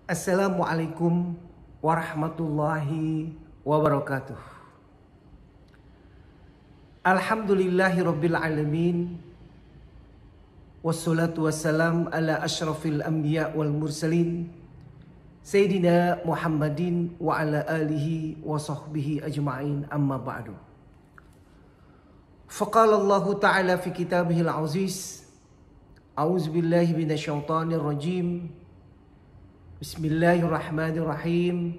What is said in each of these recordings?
Assalamualaikum warahmatullahi wabarakatuh. Alhamdulillahi rabbil alamin. Wassalatu wassalam ala ashrafil anbiya wal mursalin Sayyidina Muhammadin wa ala alihi wa sahbihi ajma'in, amma ba'du. Faqala Allah ta'ala fi kitabihil aziz, a'udzu billahi minasyaitonir rajim. Bismillahirrahmanirrahim.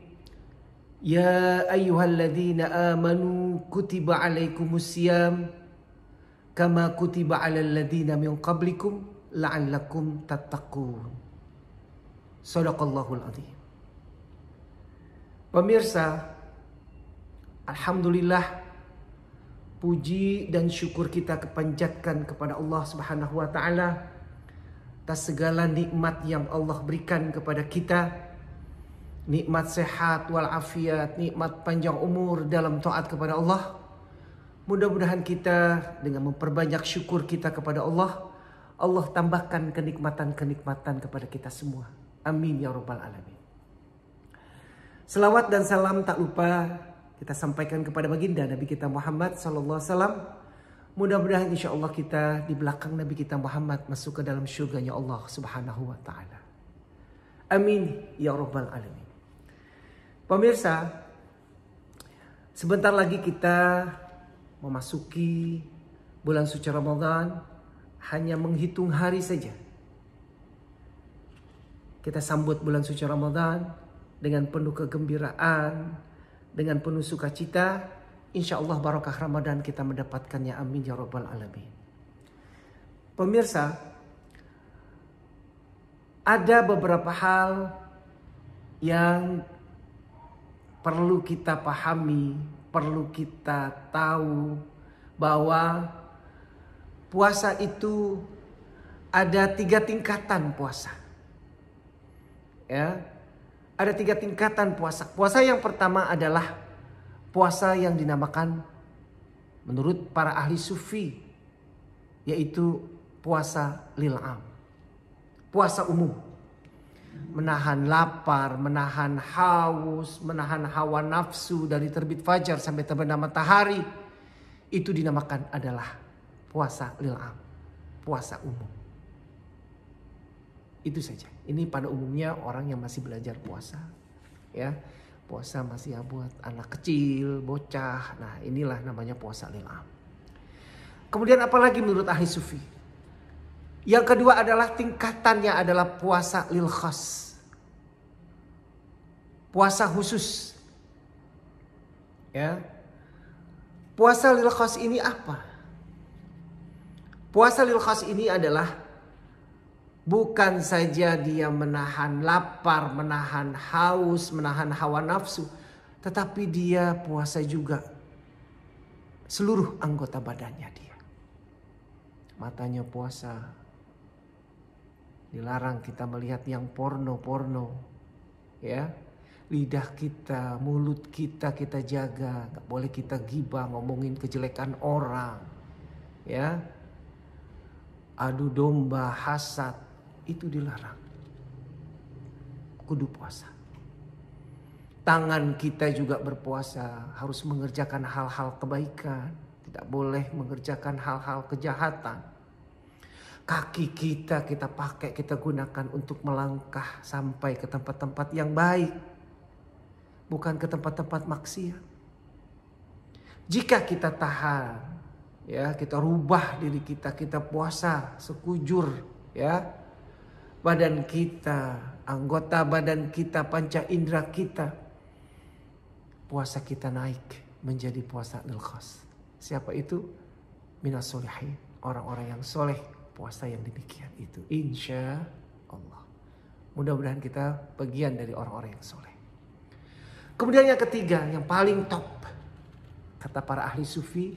Ya ayyuhalladzina amanu kutiba alaikumusiyam kama kutiba alal ladzina min qablikum la'allakum tattaqun. Shadaqallahul adzim. Pemirsa, alhamdulillah, puji dan syukur kita kepanjatkan kepada Allah Subhanahu wa taala atas segala nikmat yang Allah berikan kepada kita. Nikmat sehat walafiat, nikmat panjang umur dalam taat kepada Allah. Mudah-mudahan kita dengan memperbanyak syukur kita kepada Allah, Allah tambahkan kenikmatan-kenikmatan kepada kita semua. Amin ya rabbal alamin. Selawat dan salam tak lupa kita sampaikan kepada baginda Nabi kita Muhammad sallallahu alaihi wasallam. Mudah-mudahan insya Allah kita di belakang Nabi kita Muhammad masuk ke dalam syurganya Allah Subhanahu wa ta'ala. Amin ya rabbal alamin. Pemirsa, sebentar lagi kita memasuki bulan suci Ramadan. Hanya menghitung hari saja kita sambut bulan suci Ramadan dengan penuh kegembiraan, dengan penuh sukacita. Insya Allah barakah Ramadan kita mendapatkannya. Amin ya rabbal alamin. Pemirsa, ada beberapa hal yang perlu kita pahami, perlu kita tahu bahwa puasa itu ada 3 tingkatan puasa. Ya, ada 3 tingkatan puasa. Puasa yang pertama adalah puasa yang dinamakan menurut para ahli sufi, yaitu puasa lil'am, puasa umum. Menahan lapar, menahan haus, menahan hawa nafsu dari terbit fajar sampai terbenam matahari. Itu dinamakan adalah puasa lil'am, puasa umum. Itu saja. Ini pada umumnya orang yang masih belajar puasa, ya. Puasa masih ya buat anak kecil, bocah. Nah, inilah namanya puasa lil'am. Kemudian apalagi menurut ahli sufi? Yang kedua adalah tingkatannya adalah puasa lil khas, puasa khusus. Ya. Puasa lil khas ini apa? Puasa lil khas ini adalah bukan saja dia menahan lapar, menahan haus, menahan hawa nafsu, tetapi dia puasa juga seluruh anggota badannya dia. Matanya puasa. Dilarang kita melihat yang porno-porno. Ya. Lidah kita, mulut kita jaga. Gak boleh kita gibah, ngomongin kejelekan orang. Ya. Adu domba, hasad, itu dilarang. Kudu puasa. Tangan kita juga berpuasa, harus mengerjakan hal-hal kebaikan, tidak boleh mengerjakan hal-hal kejahatan. Kaki kita pakai, kita gunakan untuk melangkah sampai ke tempat-tempat yang baik, bukan ke tempat-tempat maksiat. Jika kita tahan, ya, kita rubah diri kita puasa sekujur, ya. Badan kita, anggota badan kita, panca indera kita, puasa kita naik menjadi puasa lil khas. Siapa itu? Minas solihin, orang-orang yang soleh, puasa yang demikian itu. Insya Allah. Mudah-mudahan kita bagian dari orang-orang yang soleh. Kemudian yang ketiga, yang paling top, kata para ahli sufi,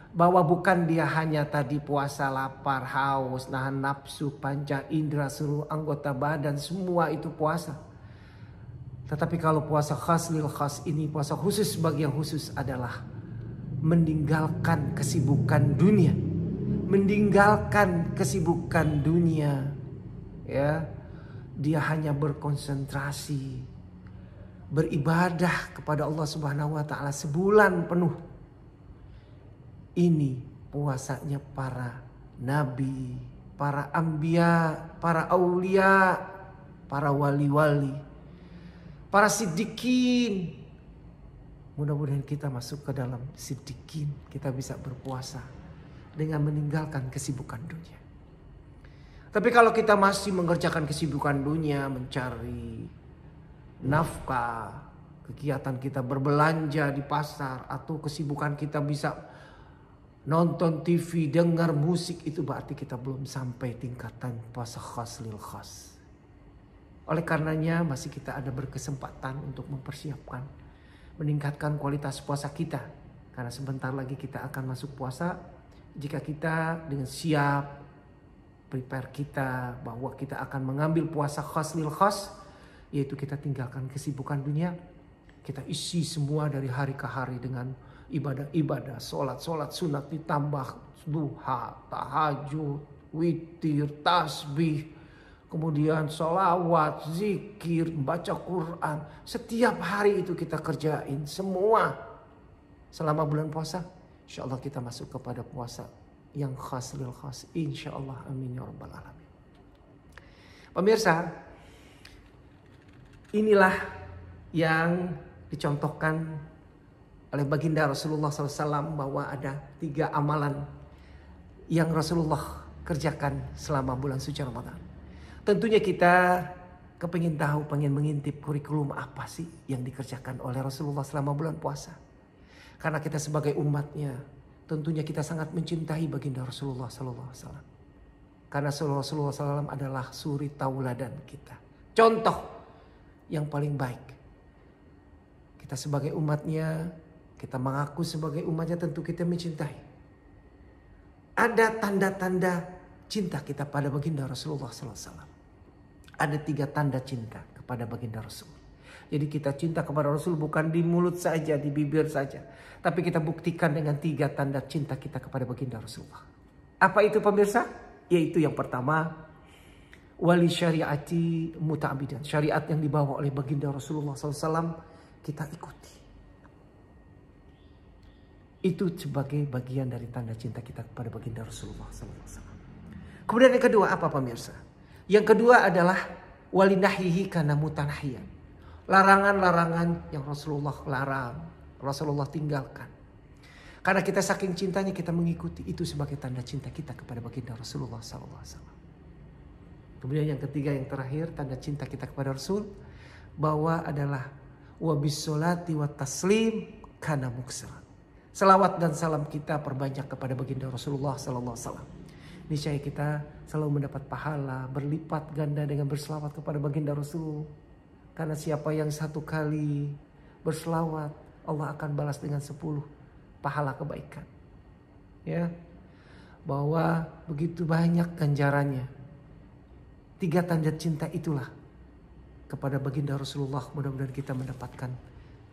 bahwa bukan dia hanya tadi puasa lapar, haus, nahan nafsu, panca indera, seluruh anggota badan, semua itu puasa. Tetapi kalau puasa khas lil khas ini, puasa khusus bagi yang khusus adalah meninggalkan kesibukan dunia. Meninggalkan kesibukan dunia, ya. dia hanya berkonsentrasi beribadah kepada Allah Subhanahu wa taala sebulan penuh. Ini puasanya para nabi, para anbiya, para aulia, para wali-wali, para siddiqin. Mudah-mudahan kita masuk ke dalam siddiqin. Kita bisa berpuasa dengan meninggalkan kesibukan dunia. Tapi kalau kita masih mengerjakan kesibukan dunia, mencari nafkah, kegiatan kita berbelanja di pasar, atau kesibukan kita bisa nonton TV, dengar musik, itu berarti kita belum sampai tingkatan puasa khas lil khas. Oleh karenanya masih kita ada berkesempatan untuk mempersiapkan, meningkatkan kualitas puasa kita. Karena sebentar lagi kita akan masuk puasa. Jika kita dengan siap, prepare kita bahwa kita akan mengambil puasa khas lil khas, yaitu kita tinggalkan kesibukan dunia. Kita isi semua dari hari ke hari dengan ibadah-ibadah, sholat sunat ditambah duha, tahajud, witir, tasbih, kemudian sholawat, zikir, baca Quran. Setiap hari itu kita kerjain semua selama bulan puasa. Insya Allah kita masuk kepada puasa yang khas lil khas. Insya Allah, amin ya rabbal alamin. Pemirsa, inilah yang dicontohkan oleh baginda Rasulullah SAW bahwa ada 3 amalan yang Rasulullah kerjakan selama bulan suci Ramadan. Tentunya kita kepingin tahu, pengen mengintip kurikulum apa sih yang dikerjakan oleh Rasulullah selama bulan puasa. Karena kita sebagai umatnya, tentunya kita sangat mencintai baginda Rasulullah SAW. Karena Rasulullah SAW adalah suri tauladan kita. Contoh yang paling baik. Kita sebagai umatnya, kita mengaku sebagai umatnya, tentu kita mencintai. Ada tanda-tanda cinta kita pada baginda Rasulullah SAW. Ada 3 tanda cinta kepada baginda Rasul. Jadi kita cinta kepada Rasul bukan di mulut saja, di bibir saja. Tapi kita buktikan dengan 3 tanda cinta kita kepada baginda Rasulullah. Apa itu pemirsa? Yaitu yang pertama, wali syariati muta'abidan. Syariat yang dibawa oleh baginda Rasulullah SAW kita ikuti. Itu sebagai bagian dari tanda cinta kita kepada baginda Rasulullah SAW. Kemudian yang kedua apa pemirsa? Yang kedua adalah wali nahyihi kana mutanahiyan. Larangan-larangan yang Rasulullah larang, Rasulullah tinggalkan. Karena kita saking cintanya kita mengikuti, itu sebagai tanda cinta kita kepada baginda Rasulullah SAW. Kemudian yang ketiga, yang terakhir, tanda cinta kita kepada Rasul bahwa adalah wabis sholati wa taslim kana muksran. Selawat dan salam kita perbanyak kepada baginda Rasulullah SAW. Niscaya kita selalu mendapat pahala berlipat ganda dengan berselawat kepada baginda Rasul. Karena siapa yang 1 kali berselawat, Allah akan balas dengan 10 pahala kebaikan. Ya, bahwa begitu banyak ganjarannya. 3 tanda cinta itulah kepada baginda Rasulullah. Mudah-mudahan kita mendapatkan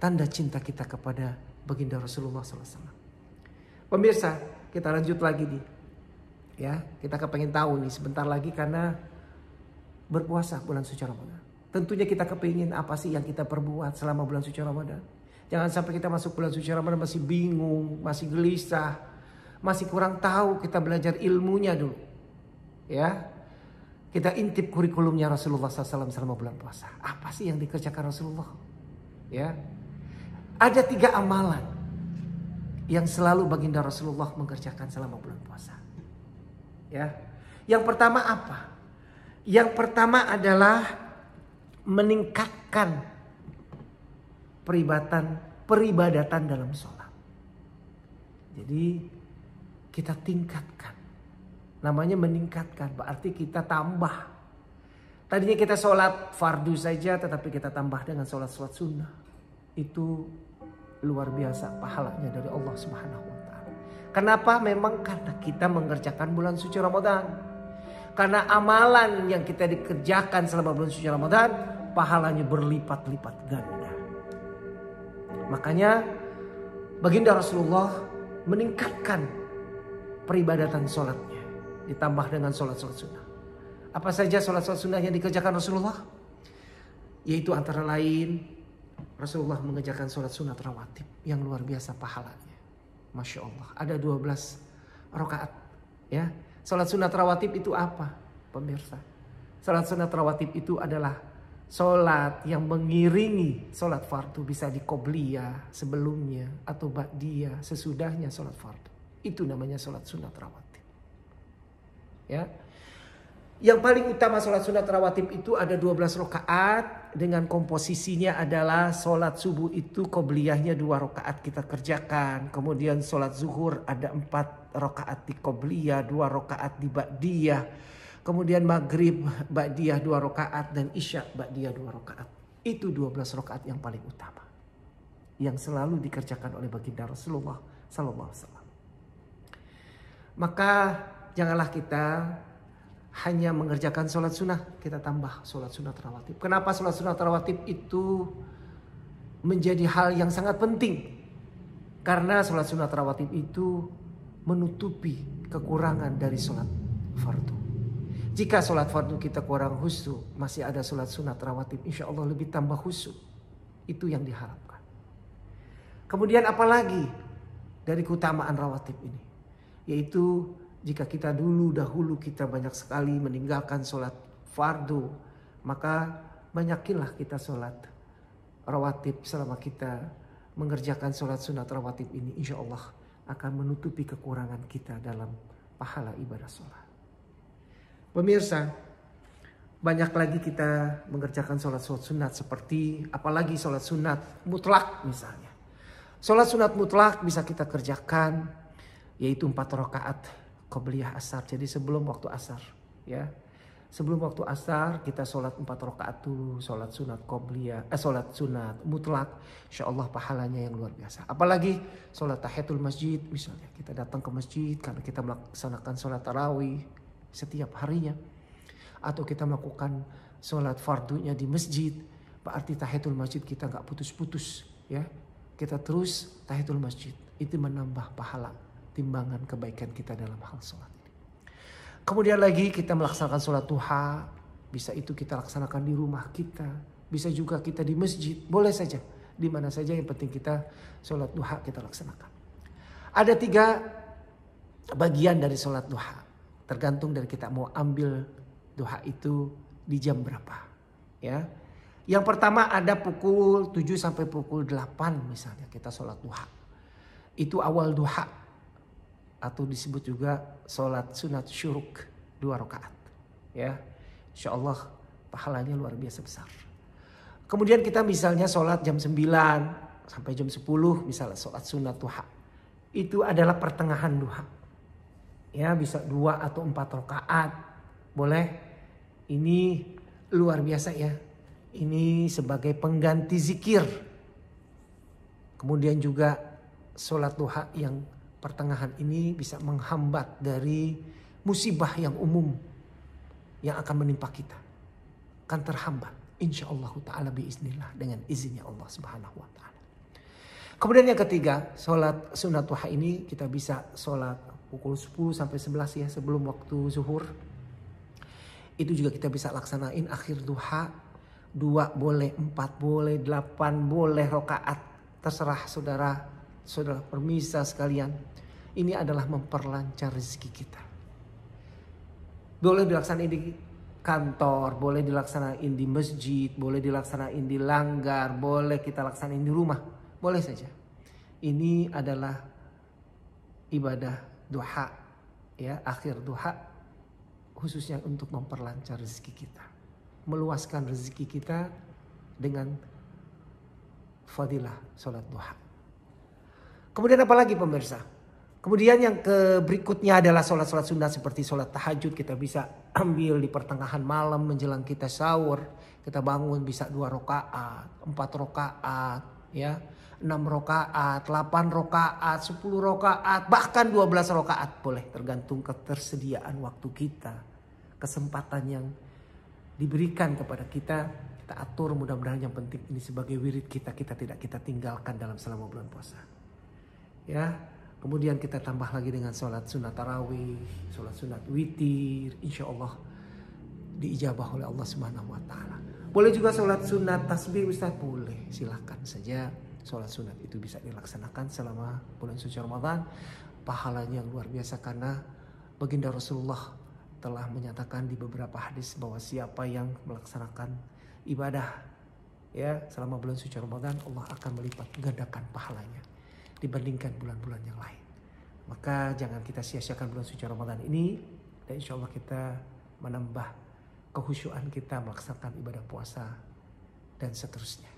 tanda cinta kita kepada baginda Rasulullah SAW. Pemirsa, kita lanjut lagi nih. Ya, kita kepengen tahu nih sebentar lagi karena berpuasa bulan suci Ramadan. Tentunya kita kepingin apa sih yang kita perbuat selama bulan suci Ramadan. Jangan sampai kita masuk bulan suci Ramadan masih bingung, masih gelisah, masih kurang tahu. Kita belajar ilmunya dulu. Ya, kita intip kurikulumnya Rasulullah SAW selama bulan puasa. Apa sih yang dikerjakan Rasulullah? Ya, ada 3 amalan yang selalu baginda Rasulullah mengerjakan selama bulan puasa. Ya, yang pertama apa? Yang pertama adalah meningkatkan peribadatan dalam sholat. Jadi kita tingkatkan. Namanya meningkatkan, berarti kita tambah. Tadinya kita sholat fardu saja, tetapi kita tambah dengan sholat sunnah. Itu luar biasa pahalanya dari Allah Subhanahu wa ta'ala. Kenapa? Memang karena kita mengerjakan bulan suci Ramadan. Karena amalan yang kita dikerjakan selama bulan suci Ramadan, pahalanya berlipat-lipat ganda. Makanya baginda Rasulullah meningkatkan peribadatan sholatnya. Ditambah dengan sholat sunnah. Apa saja sholat-sholat sunnah yang dikerjakan Rasulullah? Yaitu antara lain Rasulullah mengerjakan sholat sunat rawatib yang luar biasa pahalanya. Masya Allah. Ada 12 rakaat. Ya. Sholat sunat rawatib itu apa? Pemirsa. Sholat sunat rawatib itu adalah sholat yang mengiringi sholat fardu. Bisa di qobliyah sebelumnya atau ba'diyah sesudahnya sholat fardu. Itu namanya sholat sunat rawatib. Ya. Yang paling utama sholat sunat rawatib itu ada 12 rakaat dengan komposisinya adalah sholat subuh itu qobliyahnya 2 rakaat kita kerjakan. Kemudian sholat zuhur ada 4 rakaat di qobliyah, 2 rakaat di ba'diyah. Kemudian maghrib ba'diyah 2 rakaat dan isya ba'diyah 2 rakaat. Itu 12 rakaat yang paling utama. Yang selalu dikerjakan oleh baginda Rasulullah sallallahu alaihi wasallam. Maka janganlah kita hanya mengerjakan sholat sunnah, kita tambah sholat sunat rawatib. Kenapa sholat sunat rawatib itu menjadi hal yang sangat penting? Karena sholat sunat rawatib itu menutupi kekurangan dari sholat fardu. Jika sholat fardu kita kurang khusyuk, masih ada sholat sunat rawatib, insya Allah lebih tambah khusyuk. Itu yang diharapkan. Kemudian apalagi dari keutamaan rawatib ini? Yaitu jika kita dahulu kita banyak sekali meninggalkan sholat fardu, maka banyakilah kita sholat rawatib selama kita mengerjakan sholat sunat rawatib ini. Insya Allah akan menutupi kekurangan kita dalam pahala ibadah sholat. Pemirsa, banyak lagi kita mengerjakan sholat sunat seperti apalagi sholat sunat mutlak misalnya. Sholat sunat mutlak bisa kita kerjakan yaitu 4 rakaat qobliyah asar. Jadi sebelum waktu asar, ya. Sebelum waktu asar kita sholat 4 rakaat dulu, sholat sunat qobliyah, sholat sunat mutlak. Insya Allah pahalanya yang luar biasa. Apalagi sholat tahiyatul masjid misalnya. Kita datang ke masjid karena kita melaksanakan sholat tarawih setiap harinya. Atau kita melakukan sholat fardunya di masjid. Berarti tahiyatul masjid kita nggak putus-putus, ya. Kita terus tahiyatul masjid. Itu menambah pahala timbangan kebaikan kita dalam hal sholat ini. Kemudian lagi kita melaksanakan sholat duha. Bisa itu kita laksanakan di rumah kita. Bisa juga kita di masjid. Boleh saja. Di mana saja yang penting kita sholat duha kita laksanakan. Ada 3 bagian dari sholat duha. Tergantung dari kita mau ambil duha itu di jam berapa. Ya. Yang pertama ada pukul 7 sampai pukul 8 misalnya kita sholat duha. Itu awal duha. Atau disebut juga sholat sunat syuruk 2 rakaat. Ya, insya Allah pahalanya luar biasa besar. Kemudian kita misalnya sholat jam 9 sampai jam 10 misalnya sholat sunat duha. Itu adalah pertengahan duha. Ya, bisa 2 atau 4 rakaat. Boleh. Ini luar biasa ya. Ini sebagai pengganti zikir. Kemudian juga sholat duha yang pertengahan ini bisa menghambat dari musibah yang umum yang akan menimpa kita. Akan terhambat. Insyaallah ta'ala biiznillah dengan izinnya Allah subhanahu wa ta'ala. Kemudian yang ketiga, sholat sunat duha ini kita bisa sholat pukul 10 sampai 11 ya sebelum waktu zuhur. Itu juga kita bisa laksanain akhir duha. 2 boleh, 4 boleh, 8 boleh rakaat. Terserah saudara permisa sekalian. Ini adalah memperlancar rezeki kita. Boleh dilaksanain di kantor, boleh dilaksanain di masjid, boleh dilaksanain di langgar, boleh kita laksanain di rumah. Boleh saja. Ini adalah ibadah duha, ya, akhir duha khususnya untuk memperlancar rezeki kita. Meluaskan rezeki kita dengan fadilah sholat duha. Kemudian apa lagi pemirsa? Kemudian yang berikutnya adalah sholat-sholat sunat seperti sholat tahajud. Kita bisa ambil di pertengahan malam menjelang kita sahur. Kita bangun bisa 2 rakaat, 4 rakaat, ya, 6 rakaat, 8 rakaat, 10 rakaat, bahkan 12 rakaat boleh. Tergantung ketersediaan waktu kita, kesempatan yang diberikan kepada kita. Kita atur, mudah-mudahan yang penting ini sebagai wirid kita tidak kita tinggalkan dalam selama bulan puasa. Ya. Kemudian kita tambah lagi dengan sholat sunat tarawih, sholat sunat witir. Insya Allah diijabah oleh Allah Subhanahu wa taala. Boleh juga sholat sunat tasbih Ustaz, boleh, silahkan saja. Sholat sunat itu bisa dilaksanakan selama bulan suci Ramadan. Pahalanya luar biasa karena baginda Rasulullah telah menyatakan di beberapa hadis bahwa siapa yang melaksanakan ibadah ya selama bulan suci Ramadan, Allah akan melipat gandakan pahalanya dibandingkan bulan-bulan yang lain. Maka jangan kita sia-siakan bulan suci Ramadan ini, dan insya Allah kita menambah kehusyuan kita melaksanakan ibadah puasa dan seterusnya.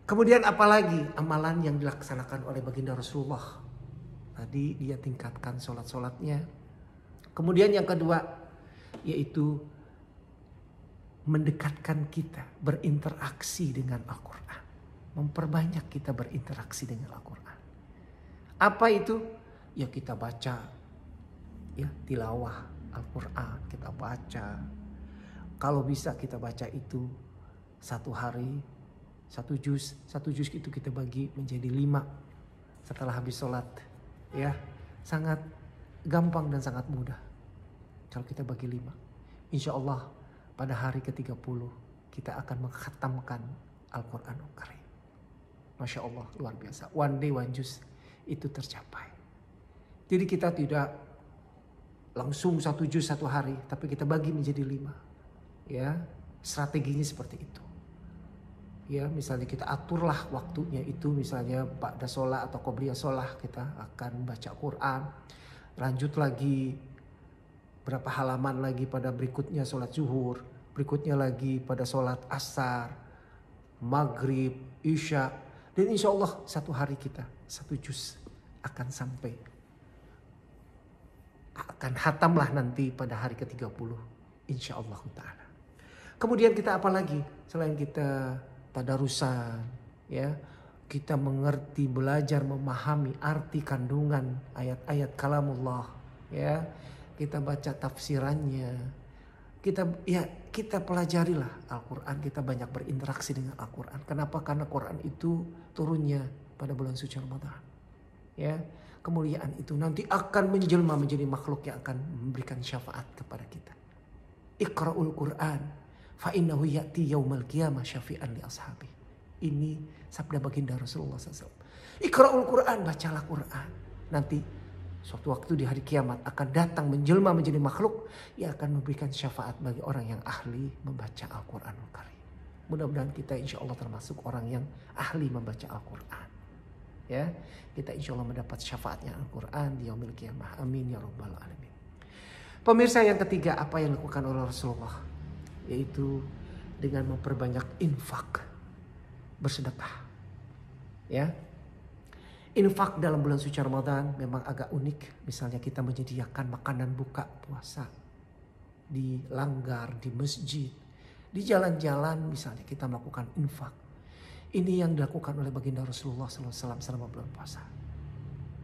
Kemudian apalagi amalan yang dilaksanakan oleh baginda Rasulullah? Tadi dia tingkatkan sholat-sholatnya. Kemudian yang kedua yaitu mendekatkan kita berinteraksi dengan Al-Quran. Memperbanyak kita berinteraksi dengan Al-Quran. Apa itu? Ya kita baca, ya tilawah Al-Quran kita baca. Kalau bisa kita baca itu satu hari, satu juz itu kita bagi menjadi 5 setelah habis sholat. Ya, sangat gampang dan sangat mudah. Kalau kita bagi 5, insya Allah pada hari ke-30 kita akan mengkhatamkan Al-Quran Al-Karim. Masya Allah, luar biasa. One day one juz itu tercapai. Jadi kita tidak langsung 1 juz 1 hari, tapi kita bagi menjadi 5. Ya, strateginya seperti itu. Ya, misalnya kita aturlah waktunya itu, misalnya ba'da sholat atau qobliyah sholat kita akan baca Quran. Lanjut lagi berapa halaman lagi pada berikutnya sholat zuhur, berikutnya lagi pada sholat asar, maghrib, isya. Dan insya Allah 1 hari kita 1 juz akan sampai. Akan hatamlah nanti pada hari ke-30 insya Allah ta'ala. Kemudian kita apa lagi selain kita tadarusan, ya kita mengerti, belajar, memahami arti kandungan ayat-ayat kalamullah, ya kita baca tafsirannya, kita pelajarilah Al-Quran, kita banyak berinteraksi dengan Al-Quran. Kenapa? Karena Quran itu turunnya pada bulan suci Ramadan, ya kemuliaan itu nanti akan menjelma menjadi makhluk yang akan memberikan syafaat kepada kita. Iqra'ul Quran fa innahu ya'ti yaumal qiyamah syafi'an li ashabi. Ini sabda baginda Rasulullah SAW. Iqra'ul Quran, bacalah Quran. Nanti suatu waktu di hari kiamat akan datang menjelma menjadi makhluk yang akan memberikan syafaat bagi orang yang ahli membaca Al-Quranul Karim. Mudah-mudahan kita insya Allah termasuk orang yang ahli membaca Al-Quran. Ya, kita insya Allah mendapat syafaatnya Al-Quran di yaumil qiyamah. Amin ya rabbal alamin. Pemirsa, yang ketiga apa yang dilakukan oleh Rasulullah? Yaitu dengan memperbanyak infak, bersedekah. Ya, infak dalam bulan suci Ramadan memang agak unik. Misalnya kita menyediakan makanan buka puasa di langgar, di masjid, di jalan-jalan, misalnya kita melakukan infak. Ini yang dilakukan oleh baginda Rasulullah SAW selama bulan puasa.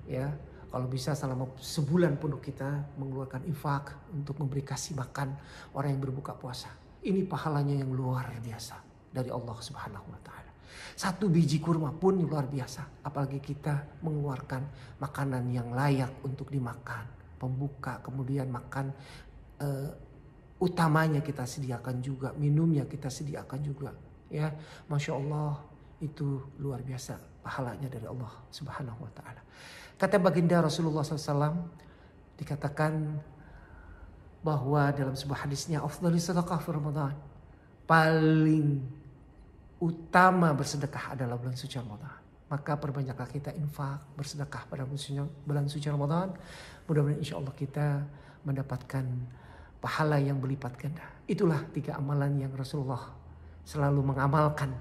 Ya, kalau bisa selama sebulan penuh kita mengeluarkan infak untuk memberi kasih makan orang yang berbuka puasa. Ini pahalanya yang luar biasa dari Allah Subhanahu wa taala. 1 biji kurma pun luar biasa, apalagi kita mengeluarkan makanan yang layak untuk dimakan, pembuka, kemudian makan utamanya kita sediakan juga, minumnya kita sediakan juga. Ya, Masya Allah, itu luar biasa pahalanya dari Allah Subhanahu wa taala. Kata baginda Rasulullah SAW, dikatakan bahwa dalam sebuah hadisnya, afdhalus sadaqah fi Ramadan, paling utama bersedekah adalah bulan suci Ramadan. Maka perbanyaklah kita infak, bersedekah pada bulan suci Ramadan. Mudah-mudahan insya Allah kita mendapatkan pahala yang berlipat ganda. Itulah 3 amalan yang Rasulullah selalu mengamalkan.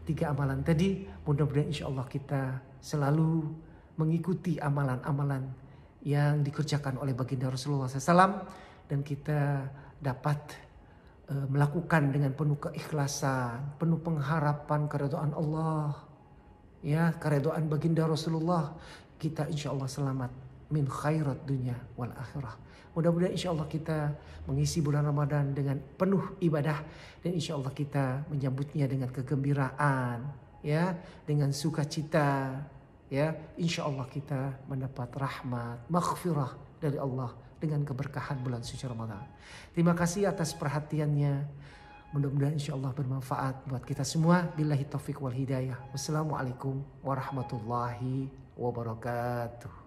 3 amalan tadi, mudah-mudahan insya Allah kita selalu mengikuti amalan-amalan yang dikerjakan oleh baginda Rasulullah SAW. Dan kita dapat melakukan dengan penuh keikhlasan, penuh pengharapan keridhaan Allah. Ya, keridhaan baginda Rasulullah, kita insya Allah selamat min khairat dunya wal akhirah. Mudah-mudahan insya Allah kita mengisi bulan Ramadan dengan penuh ibadah, dan insya Allah kita menyambutnya dengan kegembiraan, ya, dengan sukacita, ya. Insya Allah kita mendapat rahmat, maghfirah dari Allah dengan keberkahan bulan suci Ramadan. Terima kasih atas perhatiannya. Mudah-mudahan insya Allah bermanfaat buat kita semua. Billahi taufiq wal hidayah. Wassalamualaikum warahmatullahi wabarakatuh.